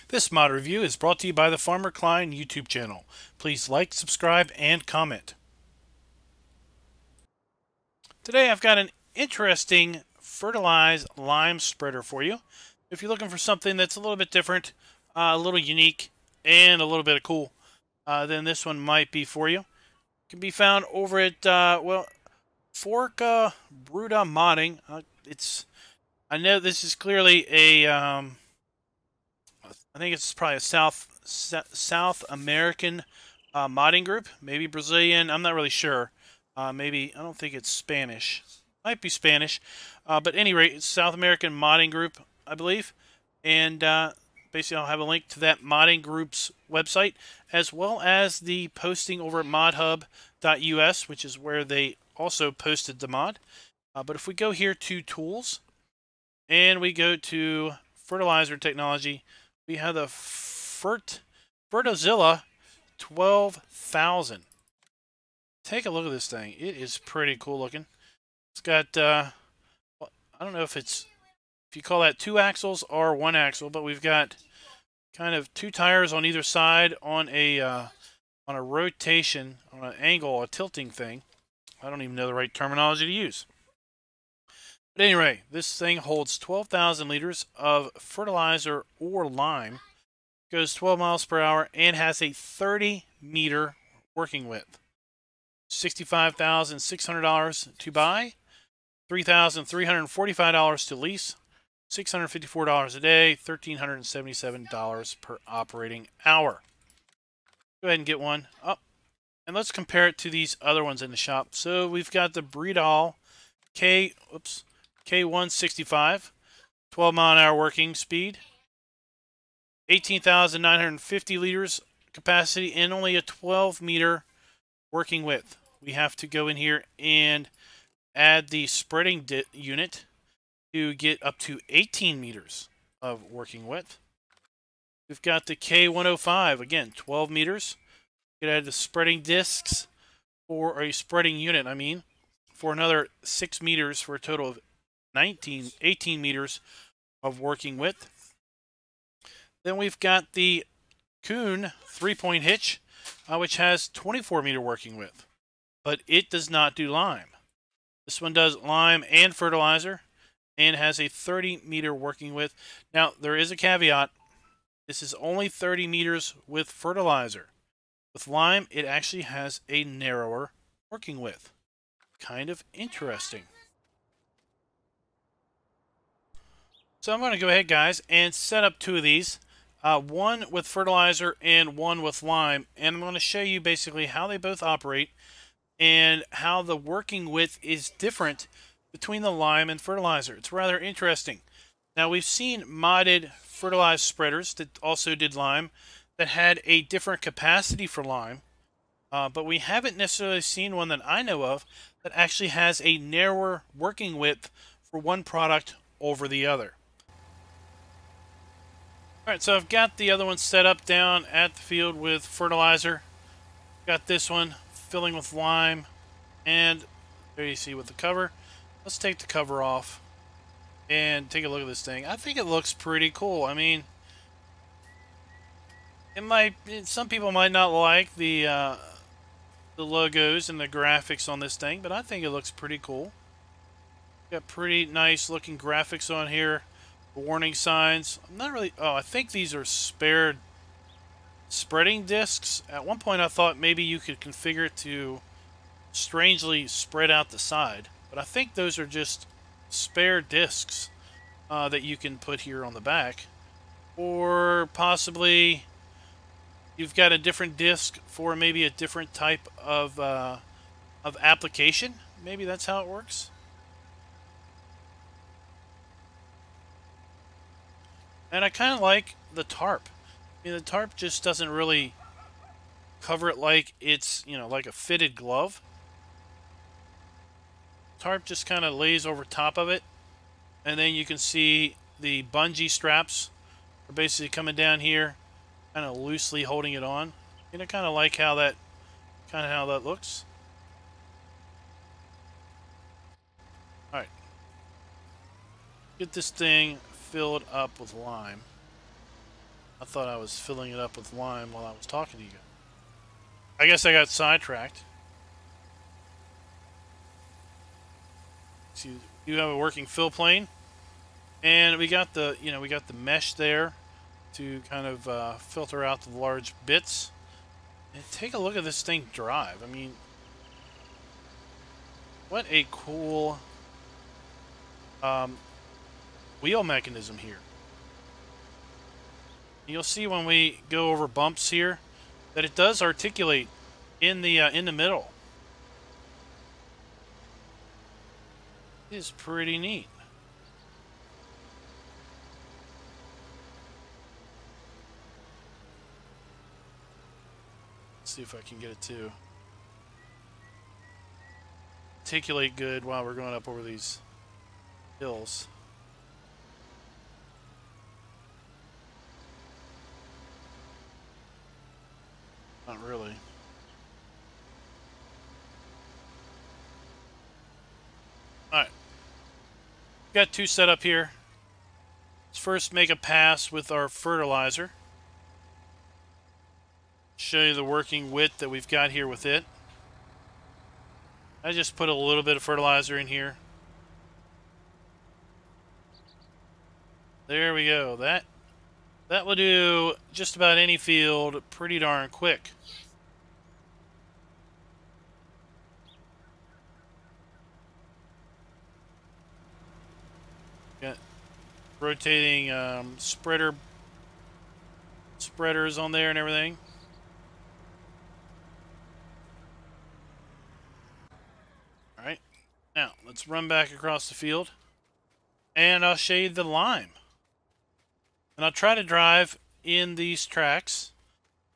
This mod review is brought to you by the Farmer Klein YouTube channel. Please like, subscribe, and comment. Today I've got an interesting fertilized lime spreader for you. If you're looking for something that's a little bit different, a little unique, and a little bit of cool, then this one might be for you. It can be found over at, Forca Bruta Modding. I know this is clearly I think it's probably a South American modding group, maybe Brazilian. I'm not really sure. Maybe I don't think it's Spanish. Might be Spanish, but anyway, it's South American modding group, I believe. And basically, I'll have a link to that modding group's website, as well as the posting over at modhub.us, which is where they also posted the mod. But if we go here to Tools, and we go to Fertilizer Technology, we have the Fertizilla 12,000. Take a look at this thing. It is pretty cool looking. It's got, I don't know if you call that 2 axles or 1 axle, but we've got kind of 2 tires on either side on a rotation, on an angle, a tilting thing. I don't even know the right terminology to use. But anyway, this thing holds 12,000 liters of fertilizer or lime, goes 12 miles per hour, and has a 30-meter working width. $65,600 to buy, $3,345 to lease, $654 a day, $1,377 per operating hour. Go ahead and get one up. And let's compare it to these other ones in the shop. So we've got the Bredal K165, 12-mile-an-hour working speed, 18,950 liters capacity, and only a 12-meter working width. We have to go in here and add the spreading unit to get up to 18 meters of working width. We've got the K105, again, 12 meters. We could add the spreading discs, or a spreading unit, for another 6 meters for a total of 18 meters of working width. Then we've got the Kuhn 3-point hitch, which has 24-meter working width, but it does not do lime. This one does lime and fertilizer and has a 30-meter working width. Now, there is a caveat. This is only 30 meters with fertilizer. With lime, it actually has a narrower working width. Kind of interesting. So I'm going to go ahead, guys, and set up 2 of these. One with fertilizer and one with lime. And I'm going to show you basically how they both operate and how the working width is different between the lime and fertilizer. It's rather interesting. Now, we've seen modded fertilized spreaders that also did lime that had a different capacity for lime. But we haven't necessarily seen one that I know of that actually has a narrower working width for one product over the other. Alright, so I've got the other one set up down at the field with fertilizer. Got this one filling with lime. And there you see with the cover. Let's take the cover off and take a look at this thing. I think it looks pretty cool. Some people might not like the logos and the graphics on this thing, but I think it looks pretty cool. Got pretty nice looking graphics on here. Warning signs. I'm not really... Oh, I think these are spared spreading discs. At one point I thought maybe you could configure it to strangely spread out the side. But I think those are just spare discs that you can put here on the back. Or possibly you've got a different disc for maybe a different type of application. Maybe that's how it works. And I kind of like the tarp. The tarp just doesn't really cover it like it's, like a fitted glove. Tarp just kind of lays over top of it. And then you can see the bungee straps are basically coming down here, kind of loosely holding it on. And I kind of like how that looks. All right. Get this thing filled up with lime. I thought I was filling it up with lime while I was talking to you guys. I guess I got sidetracked. So you have a working fill plane, and we got the mesh there to kind of filter out the large bits. And take a look at this thing drive. I mean, what a cool wheel mechanism here. You'll see when we go over bumps here that it does articulate in the middle. It is pretty neat. Let's see if I can get it to articulate good while we're going up over these hills. Not really. Alright. Got two set up here. Let's first make a pass with our fertilizer. Show you the working width that we've got here with it. I just put a little bit of fertilizer in here. There we go. That will do just about any field pretty darn quick. Got rotating spreaders on there and everything. All right, now let's run back across the field, and I'll shade the lime. And I'll try to drive in these tracks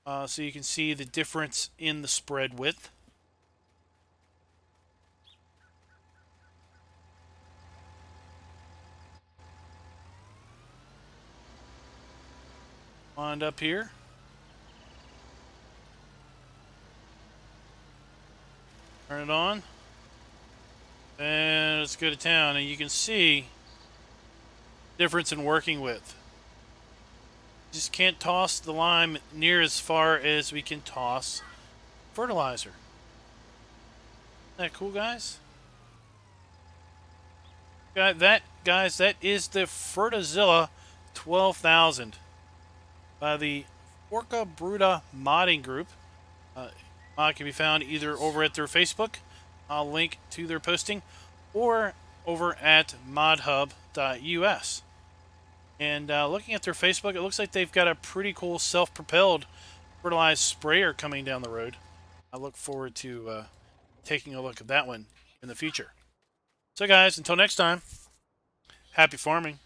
so you can see the difference in the spread width. Wind up here. Turn it on. And let's go to town. And you can see difference in working width. Just can't toss the lime near as far as we can toss fertilizer. Isn't that cool, guys? Guys, that is the Fertizilla 12,000 by the Orca Bruta modding group. Mod can be found either over at their Facebook, I'll link to their posting, or over at modhub.us. And looking at their Facebook, it looks like they've got a pretty cool self-propelled fertilized sprayer coming down the road. I look forward to taking a look at that one in the future. So guys, until next time, happy farming.